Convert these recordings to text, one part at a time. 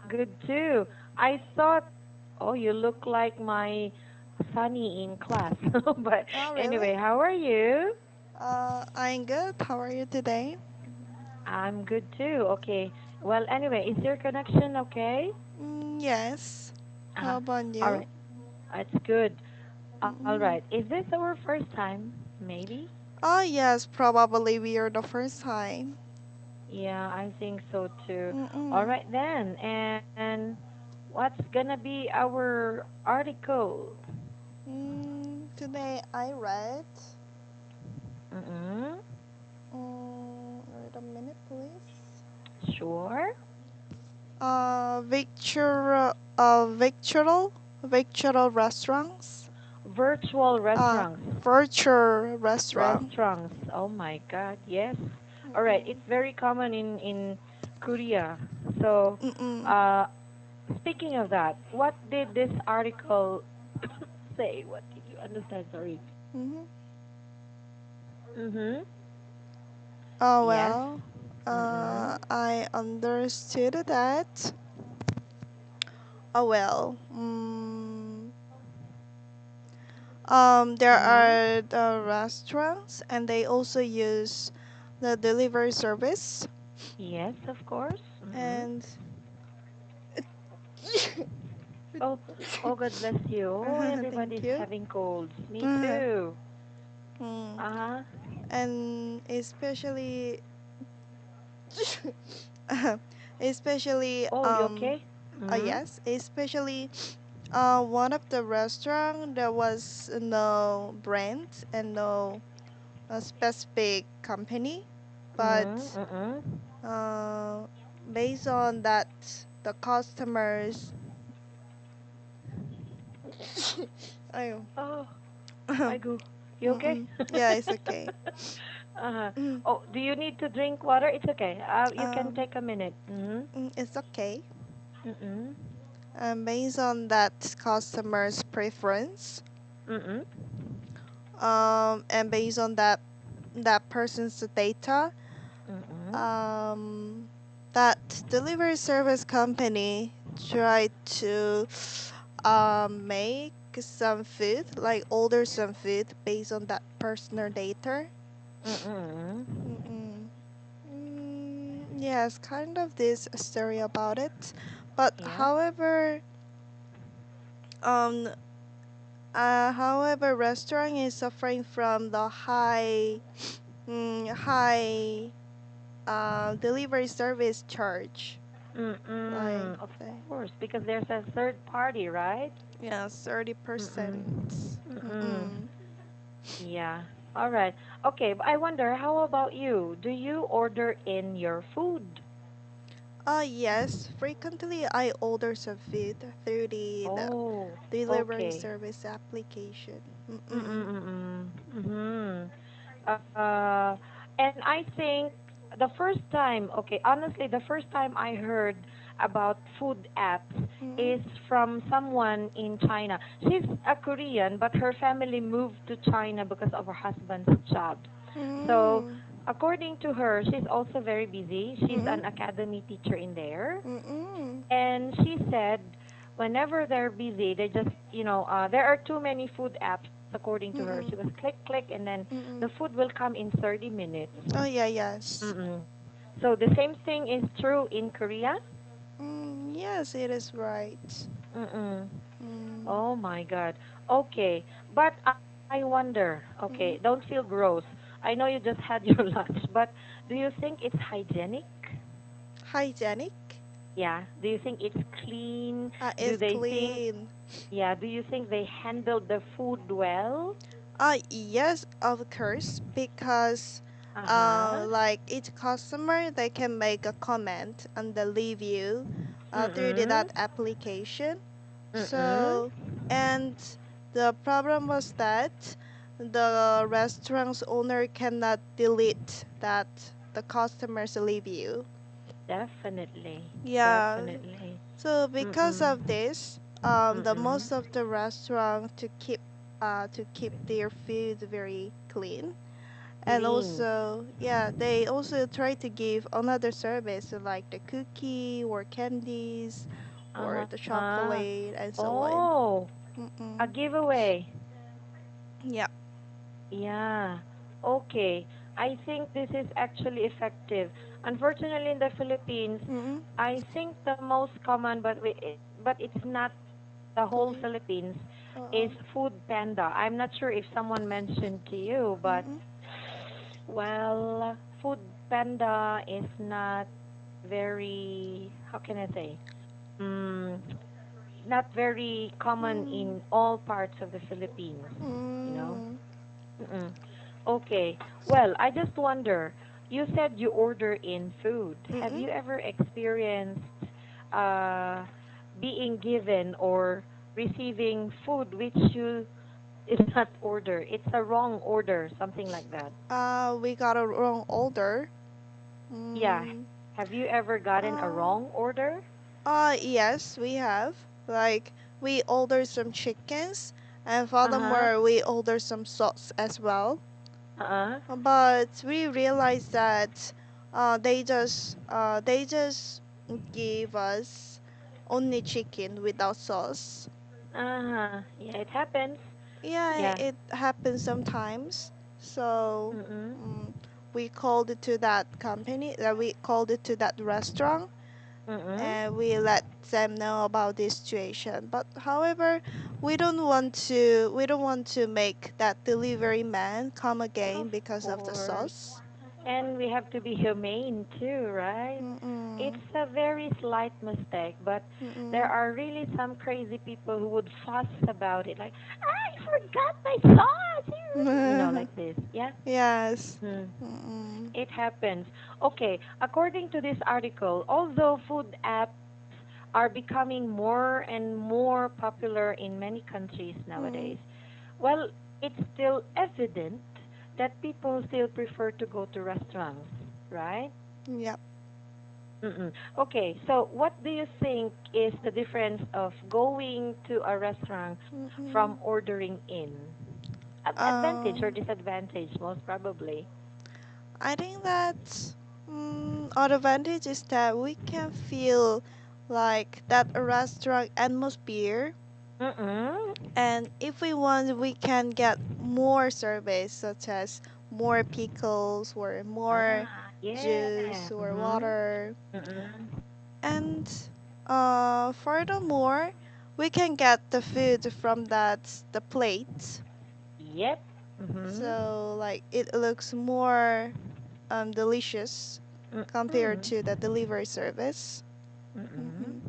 Good too. I thought, oh, you look like my Sunny in class. But Oh, really? anyway, how are you? I'm good. How are you today? I'm good too. Okay. Well, anyway, is your connection okay? Yes. How Uh, about all you? right. It's good. All right. Mm. Is this our first time? Maybe? Oh, yes. Probably we are the first time. Yeah, I think so too. All Mm-mm. right then. And what's gonna be our article? Today I read. Mm-mm. Wait a minute, please. Sure. Victual restaurants. Virtual Uh, restaurants. Virtual restaurant. Restaurants. Oh my God, yes. All right, it's Mm-mm. very common in Korea. So, Mm-mm. uh, speaking of that, what did this article say? What did you understand? Sorry. Mm-hmm. Mhm. Oh Yes. well, Mm-mm. I understood that. Oh well, there Mhm. are the restaurants, and they also use the delivery service, Yes, of course. Mhm. and Oh, oh, God bless you. Oh, thank everybody's you. having colds. Me Mm, too. Uh-huh. and especially, especially, Oh, you okay? Mhm. yes, especially one of the restaurant there was no brand and no specific company, but Mhm. Mhm. uh, based on that, the customers. Ayo. Oh, I go. You okay? Mm-mm. Yeah, it's okay. Uh-huh. Mm. Oh, do you need to drink water? It's okay. You can Um, take a minute. Mhm. it's okay. Mhm. Based on that customer's preference, Mhm. and based on that person's data, Mhm. um, that delivery service company tried to make some food, like order some food based on that personal data. Mhm. Mm-mm. Yes, kind of this story about it. But Yeah. um, however, restaurant is suffering from the high delivery service charge. Like, Mm-mm. Of the, course, because there's a third party, right? yeah, 30%. Mm-mm. Mm-mm. Mm-mm. Yeah. All right. Okay, but I wonder, how about you? Do you order in your food? Yes, frequently I order some food through the Oh, delivery okay. service application. Mm-mm. Mm-mm. Mm-mm. And I think the first time, okay, honestly, the first time I heard about food apps Mm-mm. is from someone in China. She's a Korean, but her family moved to China because of her husband's job. So, Mm-mm. according to her, she's also very busy. She's Mm-mm. an academy teacher in there. Mm-mm. And she said, whenever they're busy, they just, there are too many food apps, according to her. She was Mm-mm. click, click, and then the Mm-mm. food will come in 30 minutes. Oh yeah, yes. Mm-mm. So the same thing is true in Korea? Yes, it is right. Mm-mm. Mm. Oh my God. Okay. But I wonder, okay, don't Mm. feel gross. I know you just had your lunch, but do you think it's hygienic? Hygienic. Yeah. Do you think it's clean? Do It's they think, clean. yeah, do you think they handled the food well? Yes, of course, because Uh-huh. like each customer, they can make a comment and the review through Mm-mm. that application. Mm-mm. So, and the problem was that the restaurant's owner cannot delete that the customer's review. Definitely. Yeah. Definitely. So because Mm-mm. of this, the Mm-mm. most of the restaurant to keep their food very clean, And Clean. also, yeah, they also try to give another service like the cookie or candies or the Uh-huh. chocolate and so on. Oh, a Mm-mm. giveaway. Yeah. Yeah. Okay. I think this is actually effective. Unfortunately, in the Philippines, Mm-mm. I think the most common, but it's not the whole Deli- Philippines, is uh-uh. Food Panda. I'm not sure if someone mentioned to you, but Mm-mm. well, Food Panda is not very, how can I say? Mm, not very common Mm. in all parts of the Philippines, you know? Mm. Mm-mm. Okay. Well, I just wonder, you said you order in food. Have Mm-mm. you ever experienced uh, being given or receiving food which you did not order? It's a wrong order, something like that. We got a wrong order. Yeah. Mm. Have you ever gotten a Uh, wrong order? yes, we have. Like, we ordered some chickens, and Uh-huh. furthermore, we ordered some sauce as well. Uh-huh. But we realized that they just gave us only chicken without sauce. Uh-huh. Yeah, it happens. Yeah, Yeah. it happens sometimes. So Mm-mm. mm, we called it to that company, we called it to that restaurant, Mm-mm. and we let them know about this situation. But however, we don't want to make that delivery man come Of again because of the course. sauce. And we have to be humane too, right? It's Mm-mm. a very slight mistake, but there Mm-mm. are really some crazy people who would fuss about it, like, I forgot my sauce, like this. Yeah. Yes. Hmm. Mm-mm. It happens. Okay, according to this article, although food apps are becoming more and more popular in many countries Mm. nowadays, well, it's still evident that people still prefer to go to restaurants, right? Yep. Mm-mm. Okay, so what do you think is the difference of going to a restaurant from Mm-mm. ordering in? Advantage or Um, disadvantage, most probably. I think that our advantage is that we can feel like that a restaurant atmosphere, Mm-mm. and if we want, we can get more service such as more pickles or more Ah, yeah. juice or Mm-hmm. water. Mm-mm. And furthermore, we can get the food from the plate. Yep. Mm-hmm. So like it looks more delicious compared Mm-mm. to the delivery service. Mm-mm. Hmm.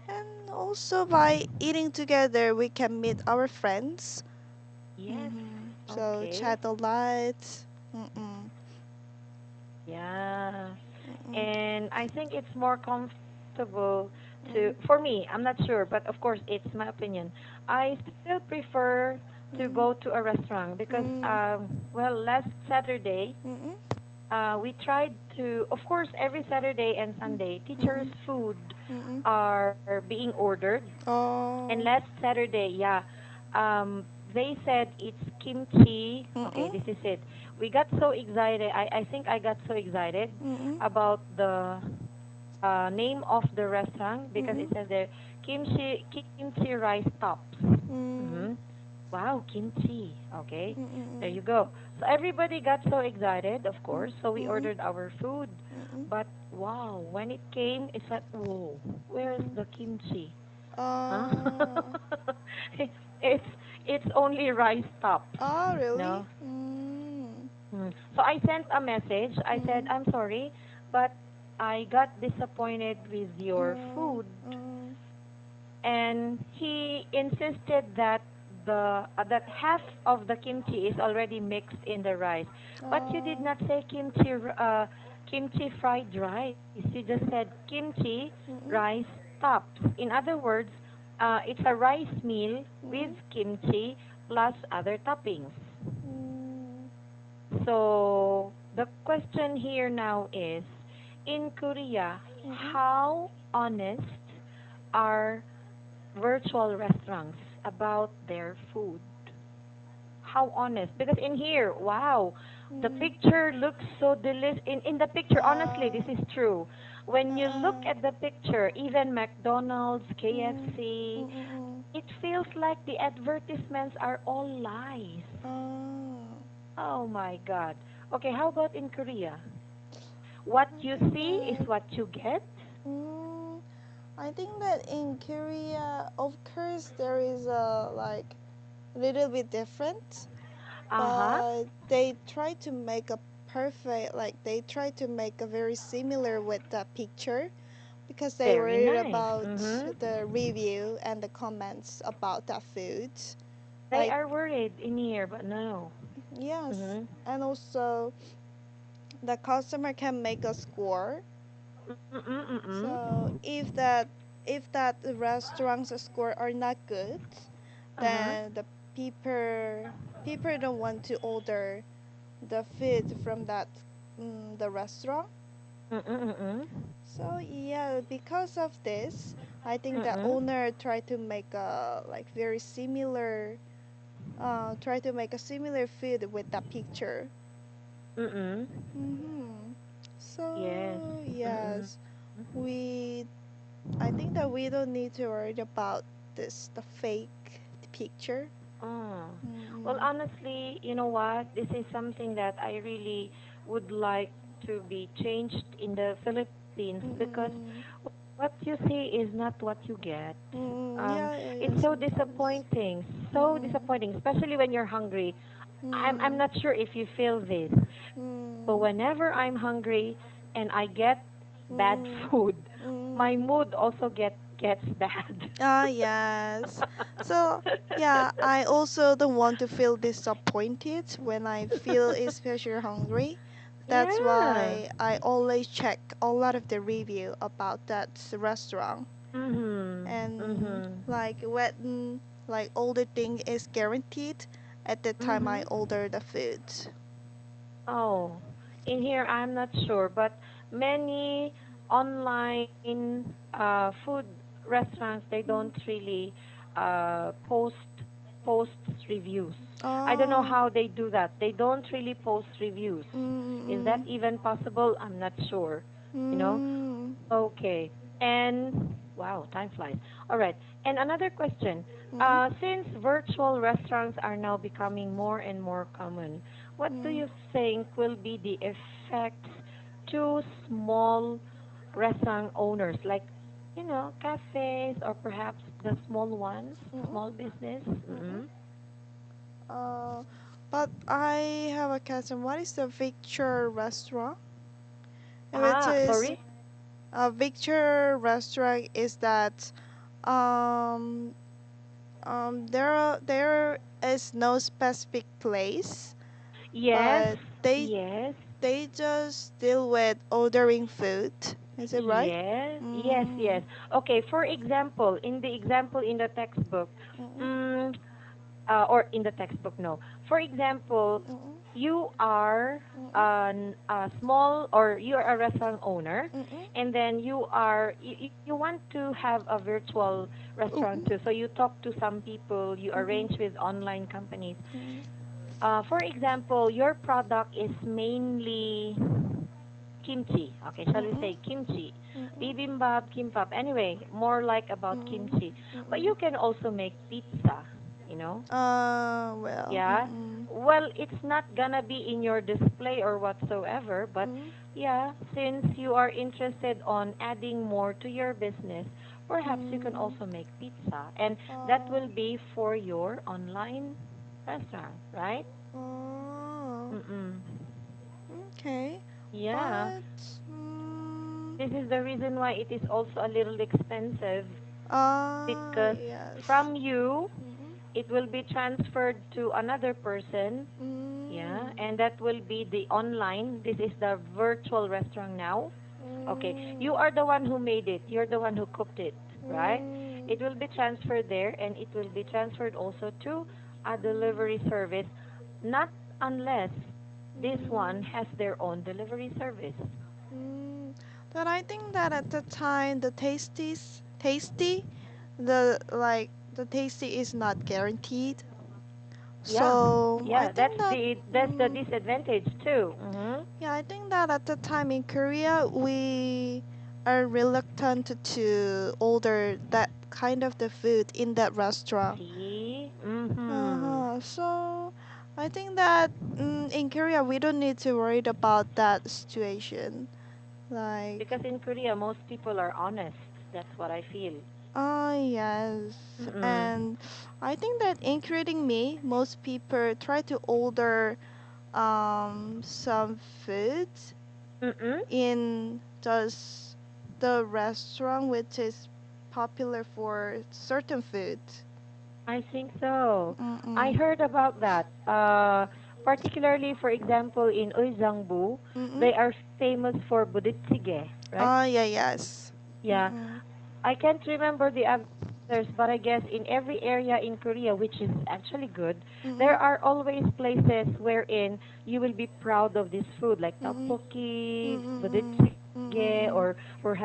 And also by eating together, we can meet our friends. Yes. So Okay. chat a lot. Mm-mm. Yeah. Mm-mm. And I think it's more comfortable to, Mm. for me, I'm not sure, but of course it's my opinion. I still prefer to go Mm. to a restaurant because, Mm. well, last Saturday, Mm-mm. we tried to, of course, every Saturday and Mm. Sunday, teachers' Mm-mm. food Mm-mm. are being ordered. And Oh. last Saturday, yeah, they said it's kimchi. Okay, Mm-mm. this is it. We got so excited. I think I got so excited Mm-mm. about the name of the restaurant because it Mm-mm. says there kimchi rice tops. Mm-hmm. Mm. Wow, kimchi. Okay, there Mm-mm. you go. So everybody got so excited, of Mm. course. So we Mm-mm. ordered our food, Mm-mm. but wow, when it came, it's like, whoa, where's Mm. the kimchi? Huh? Oh. it's it's only rice tops. Oh, really? No. Mm. So I sent a message. I said, Mm. I'm sorry, but I got disappointed with your Mm. food, Mm. and he insisted that that half of the kimchi is already mixed in the rice. But you did Oh. not say kimchi fried rice. You just said kimchi Mm-mm. rice tops. In other words, it's a rice meal with Mm-mm. kimchi plus other toppings. Mm. So the question here now is, in Korea, Mm-mm. how honest are virtual restaurants about their food? How honest? Because in here, wow, The Mm. picture looks so delicious. In the picture, honestly, Uh, this is true. When you look uh, at the picture, even McDonald's, mm, KFC, mm, mm, it feels like the advertisements are all lies. mm. Oh my God. Okay, how about in Korea? What I you think see is that what you get. mm, I think that in Korea, of course, there is a like little bit different, Uh-huh. but they try to make a perfect like they try to make a very similar with the picture because they Very worried nice. about Mm-hmm. the review and the comments about that food. They Like are worried in here, but no. yes, Mm-hmm. and also the customer can make a score. Mm-mm-mm-mm. So if that restaurant's score are not good, Uh-huh. then the people don't want to order the food from that the restaurant. Mm-mm-mm-mm. So yeah, because of this, I think the Mm-mm. owner tried to make a like very similar try to make a similar food with that picture. Mm-mm. Mm-hmm. Yes. So Mm-mm. yes, we I think that we don't need to worry about this the fake picture. Oh. Well, Mm-mm. honestly, you know what? This is something that I really would like to be changed in the Philippines because Mm-mm. what you see is not what you get. Mm-mm. Yeah, yeah, It's yeah, so sometimes. disappointing, so Mm-mm. disappointing, especially when you're hungry. I'm Mm. not sure if you feel this, but Mm. whenever I'm hungry and I get bad Mm. food, my Mm. mood also gets bad. Ah, yes. So, yeah, I also don't want to feel disappointed when I feel especially hungry. That's Yeah. why I always check a lot of the review about that restaurant. Mhm. And Mhm. like when like all the thing is guaranteed at the time I Mhm. order the food. Oh, in here I'm not sure, but many online food restaurants they don't Mm. really post posts reviews. I don't know Oh. how they do that. They don't really post reviews. Is that Mm. even possible? I'm not sure. You know? Mm. Okay. And wow, time flies. All right. And another question. Mm. Since virtual restaurants are now becoming more and more common, what do Mm. you think will be the effects to small restaurant owners, like, cafes or perhaps the small ones, Mm. small business? Mm. Mm-hmm. Uh, but I have a question. What is the Victor restaurant? Which Ah, is sorry? a Victor restaurant is that um there is no specific place, Yes, but yes. they just deal with ordering food. Is it right? Yes, yes, Mm. yes. Okay, for example, in the example in the textbook, Mm. mm, or in the textbook, no. For example, Mm. you are Mm. a small or you are a restaurant owner, Mm. and then you want to have a virtual restaurant too. Mm. So you talk to some people, you Mm. arrange with online companies. Mm. For example, your product is mainly kimchi. Okay, shall we Mm. say kimchi? Mm. Bibimbap, kimbap. Anyway, more like about Mm. kimchi. But Mm. you can also make pizza, you know? Well. Yeah. Mm. Well, it's not gonna be in your display or whatsoever, but Mm. yeah, since you are interested on adding more to your business, perhaps you can Mm. also make pizza. And that Oh. will be for your online restaurant, right? Oh. Mm-mm. Okay. Yeah. But. Mm, This is the reason why it is also a little expensive because yes. from you, Mm. it will be transferred to another person. Yeah, Mm. and that will be the online. This is the virtual restaurant now. Okay, Mm. you are the one who made it. You're the one who cooked it, right? Mm. It will be transferred there, and it will be transferred also to a delivery service, not unless this one Mm. has their own delivery service. Mm. But I think that at the time the tasty, the like the tasty is not guaranteed. Yeah. So I Yeah, think that that's the mm, disadvantage too. Mhm. yeah, I think that at the time in Korea we are reluctant to order that kind of the food in that restaurant. See? Mhm. Uh-huh. So I think that in Korea we don't need to worry about that situation. Like, Because in Korea most people are honest. That's what I feel. yes. Mm-mm. And I think that including me, most people try to order some food Mm-mm. in the restaurant which is popular for certain food. I think so. I Mm-mm. heard about that. Particularly, for example, in Uizangbu, Mm-mm. they are famous for buditsige, right? Yeah, yes. Yeah. Mm-mm. I can't remember the others, but I guess in every area in Korea, which is actually good, there Mm-mm. are always places wherein you will be proud of this food, like Mm-mm. tteokbokki, Mm-mm. buditsige, or Mm-mm. perhaps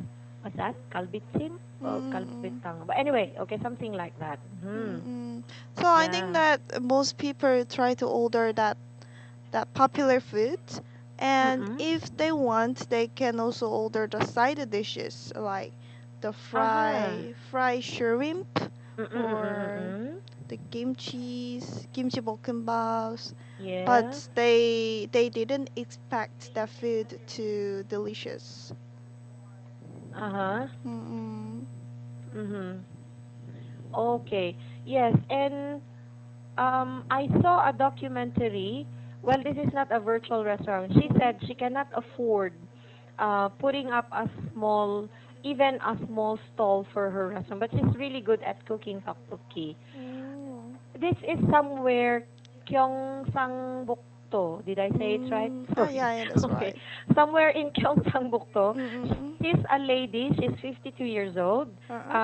what's that? Kalbitsim or Mm-mm. kalbitang. But anyway, okay, something like that. Hmm. Mm-mm. So I think Yeah. that most people try to order that popular food, and Mm-mm. if they want, they can also order the side dishes like the Uh-huh. fry shrimp or Mm-mm-mm-mm-mm. the kimchi bokkeumbap. Yeah. But they didn't expect the food to delicious. Uh-huh. Mm-mm. Mm-hmm. Okay. Yes, and I saw a documentary. Well, this is not a virtual restaurant. She Mm-mm. said she cannot afford putting up a small, even a small stall for her restaurant, but she's really good at cooking tteokbokki. Mm. This is somewhere Gyeongsangbukdo. Did I say it right? Sorry. Yeah, yeah, that's Okay. right. Somewhere in Gyeongsangbukdo. Mm-mm. She's a lady. She's 52 years old. Uh-uh.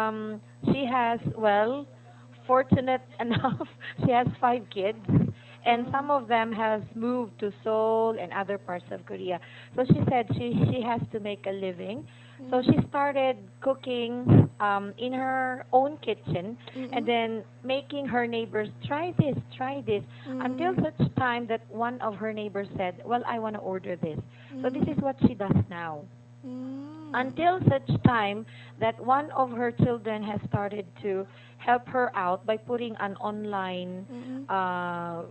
She has, well, fortunate enough, she has 5 kids. And Uh-uh. some of them has moved to Seoul and other parts of Korea. So she said she has to make a living. So she Mm. started cooking in her own kitchen and Mm-mm. then making her neighbors try this, until Mm. such time that one of her neighbors said, "Well, I want to order this." So this is Mm. what she does now. Mm. Until such time that one of her children has started to help her out by putting an online Mm-mm. uh,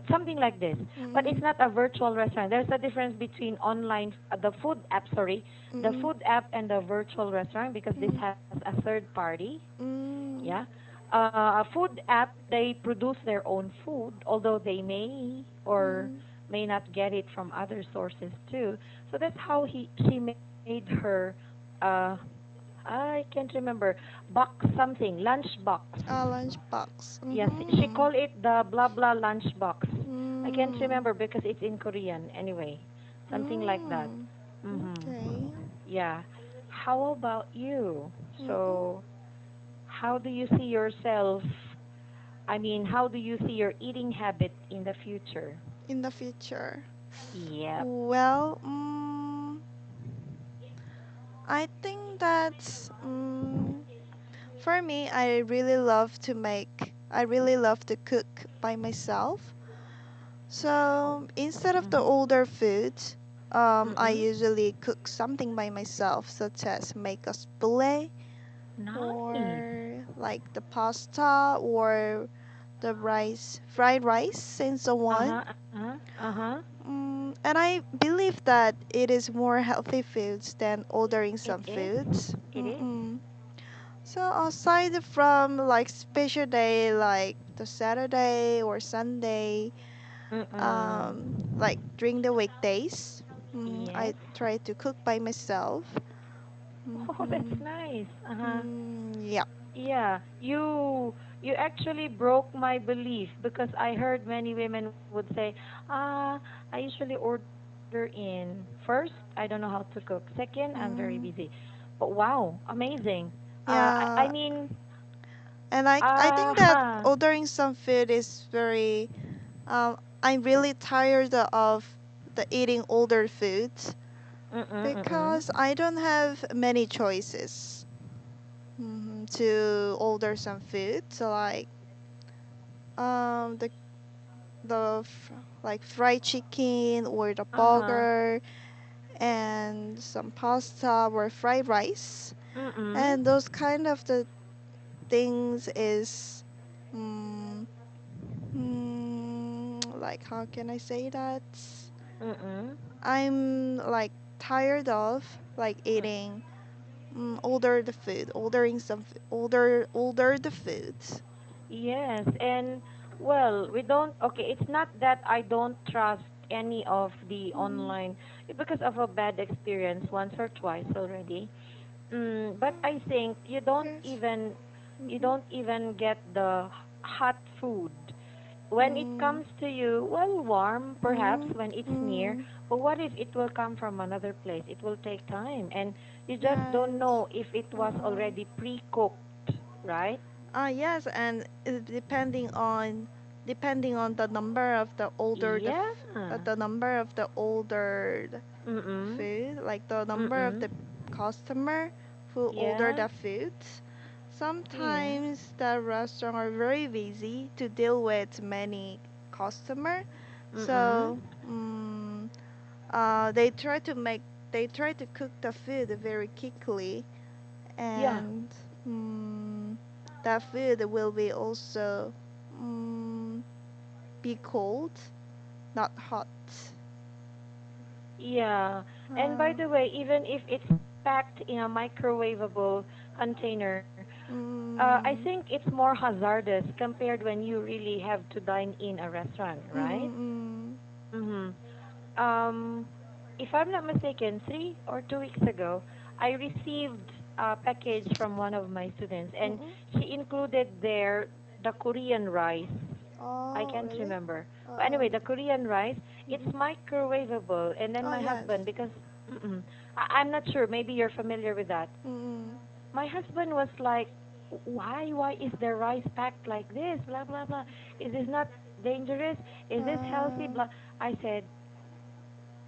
something like this, but it's Mm-mm. not a virtual restaurant. There's a difference between online the food app, sorry, the Mm-mm. food app and the virtual restaurant, because this Mm. has a third party. Mm. Yeah. A food app, they produce their own food, although they may or Mm. may not get it from other sources too. So that's how she made her uh I can't remember, box something, lunch box. Lunchbox. Yes, she Mm-hmm. called it the blah blah lunch box. I can't Mm. remember because it's in Korean anyway. Something like that. Mm. Mhm. Okay. Yeah. How about you? Mm-mm. So, how do you see yourself? I mean, how do you see your eating habit in the future? In the future. Yep. Well, I think that for me, I really love to cook by myself. Oh. So instead of the Mhm. older food, I Mhm. usually cook something by myself, such as make a spaghetti Nice. or like the pasta or the fried rice, and so on. Uh-huh. Uh-huh. Uh-huh. And I believe that it is more healthy foods than ordering It some is. foods. It is. So aside from like special day like the Saturday or Sunday, Mm-mm. like during the weekdays, I Yes. try to cook by myself. Oh, that's Mm-hmm. nice. Uh-huh. Yeah. Yeah, you actually broke my belief, because I heard many women would say, "Ah, I usually order in. First, I don't know how to cook. Second, I'm very busy." Mm, But wow, amazing. I yeah, mean, and I think that uh-huh. ordering some food is very I'm really tired of the eating older foods Mm-mm, mm-mm. because I don't have many choices to order some food. So like the like fried chicken or the Uh-huh. burger and some pasta or fried rice, Mm-mm. and those kind of the things is mm, like how can I say that? Mm-mm. I'm like tired of like eating older the food, older the foods. Yes, and well, we don't, okay, it's not that I don't trust any of the Mm, online because of a bad experience once or twice already. But I think yes. you Mm-mm. don't even get the hot food. When it Mm, comes to you, well, warm perhaps mm, when it's near, mm, but what if it will come from another place? It will take time, and you just don't yes. know if it was Uh, already pre-cooked, right? yes, and depending on the number of Yeah. the number of the older Mm-mm. food, like the number of Mm-mm. the customer who order Yeah. the food. Yeah. Sometimes the restaurant are very busy to deal with many customer, Mm-mm. so they try to cook the food very quickly, Yeah. and that food will be also mm, be cold, not hot. Yeah. And by Uh, the way, even if it's packed in a microwavable container, I think mm, it's more hazardous compared when you really have to dine in a restaurant, right? mm, Mm-hmm. Um, if I'm not mistaken, 3 or 2 weeks ago, I received a package from one of my students, mm, and mm. she included there the Korean rice. I Oh, can't really? remember. But Uh, anyway, the Korean rice, it's mm-mm. microwavable. And then Oh, my yes. husband, because I'm not sure, maybe you're familiar with that. Mm-mm. My husband was like, why is the rice packed like this? Blah, blah, blah. Is this not dangerous? Is this healthy? Uh, Blah. I said,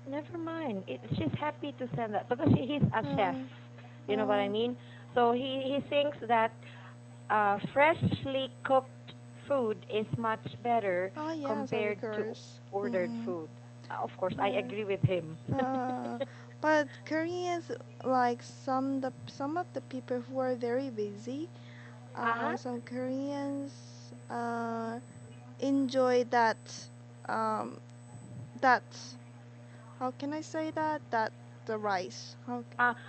never mind. She's happy to send that because he's a chef. uh, You know what I uh, mean? So he thinks that freshly cooked food is much better oh, yes, of compared to course. ordered Mm-mm. food. Of course, I Yes. agree with him. Uh, but Koreans, like some of the people who are very busy, Uh-huh. some Koreans enjoy um, that how can I say that the rice. How?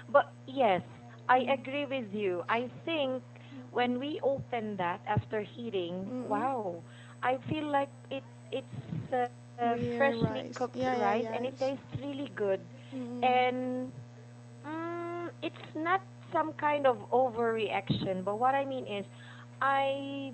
But yes, I Mm, agree with you. I think when we open that after heating, mm-mm. wow, I feel like it's Korean freshly rice. cooked Yeah, yeah, rice and it yes. tastes really good. Mm-mm. And it's not some kind of overreaction, but what I mean is, I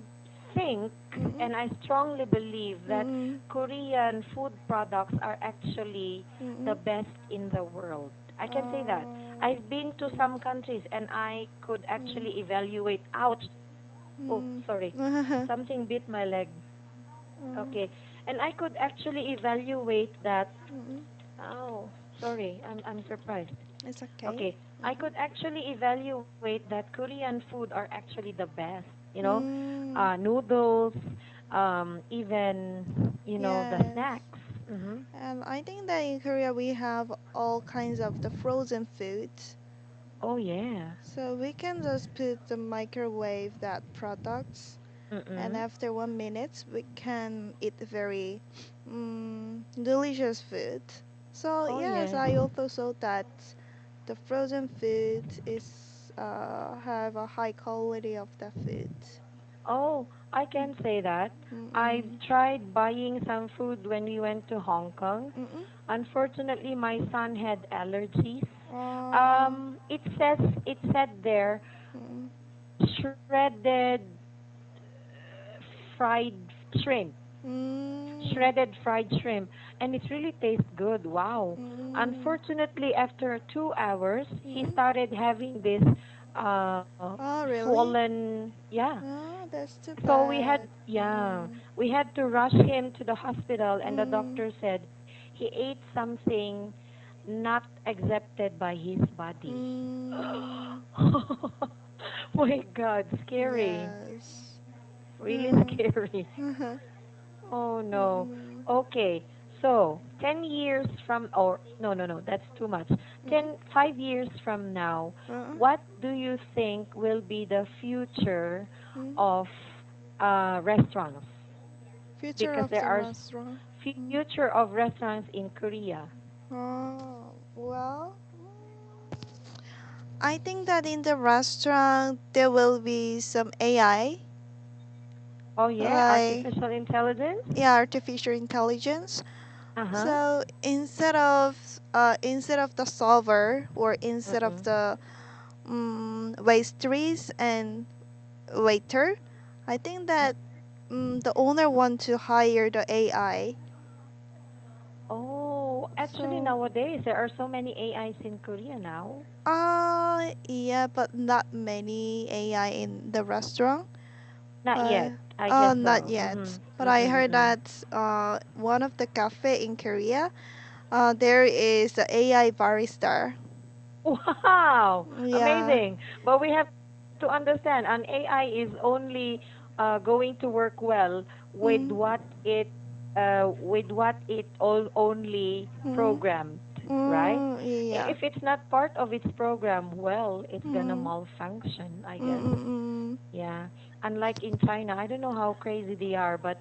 think Mm-mm. and I strongly believe that Mm-mm. Korean food products are actually the Mm-mm. best in the world. I can say that. I've been to Okay. some countries and I could Mm. actually evaluate. Ouch! Oh, Mm. sorry. Mm. Something bit my leg. Okay. And I could actually evaluate that. Mm-mm. Oh, sorry. I'm surprised. It's okay. Okay, I Mm-hmm. could actually evaluate that Korean food are actually the best. Mm. Noodles, even the Yes. snacks. Mhm. And I think that in Korea we have all kinds of the frozen foods. Oh yeah. So we can just put the microwave that products, and Mhm. after 1 minute we can eat very delicious food. So Oh yes, yes. I also saw that the frozen food is have a high quality of the food. Oh, I can say that. I've Mm-mm. tried buying some food when we went to Hong Kong. Mm-mm. Unfortunately, my son had allergies. Uh, It said there mm-mm. shredded fried shrimp. Mm, Shredded fried shrimp, and it really tastes good. Wow. mm, Unfortunately, after 2 hours, he mm. started having this Oh, really? swollen. Yeah. Oh, that's too So we had, bad. yeah, Mm-mm. we had to rush him to the hospital, and the Mm, doctor said he ate something not accepted by his body. mm, My God, scary. yes. Really Mm. scary. Mhm. Oh no. Mm. Okay. So, 10 years from, or no, no, no, that's too much. Mm. 5 years from now, Mm. what do you think will be the future Mm. of restaurants? Future Because of there the are restaurant. Mm. future of restaurants in Korea. Oh, well, I think that in the restaurant there will be some AI, Oh yeah, like, artificial intelligence? yeah, artificial intelligence. Uh-huh. So instead of the solver or instead of Mm-mm. the waitress and waiter, I think that the owner want to hire the AI. Oh, actually So nowadays there are so many AIs in Korea now. yeah, but not many AI in the restaurant. Not But yet. I guess not so. yet. Mhm. But I Mm-mm, heard mm-mm. that one of the cafe in Korea, there is a AI barista. Wow, Yeah. amazing. But we have to understand an AI is only going to work well with Mm, what it all only mm, programmed, right? yeah. If it's not part of its program, well, it's gonna Mm, malfunction, I mm, guess. mm, Yeah. Unlike in China, I don't know how crazy they are, but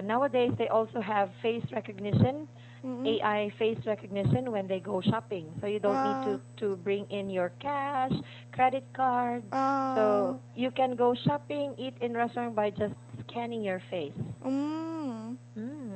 nowadays they also have face recognition, mm, AI face recognition when they go shopping. So you don't need uh, to bring in your cash, credit card. uh, So you can go shopping, eat in restaurant by just scanning your face. mm,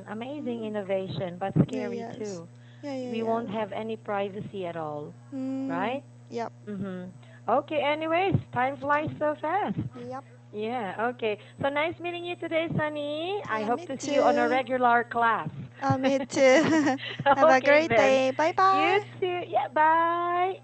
Amazing mm, innovation, but yeah, scary yes. too. Yeah, yeah, We won't yes. have any privacy at all, Mm, right? yep, Mhm. Okay, anyways, time flies so fast. yep. Yeah, okay. So nice meeting you today, Sunny. I Yeah, hope me to see you on a too. regular class. Me too. Have a Okay, great then. day. Bye You bye. too. Yeah, bye.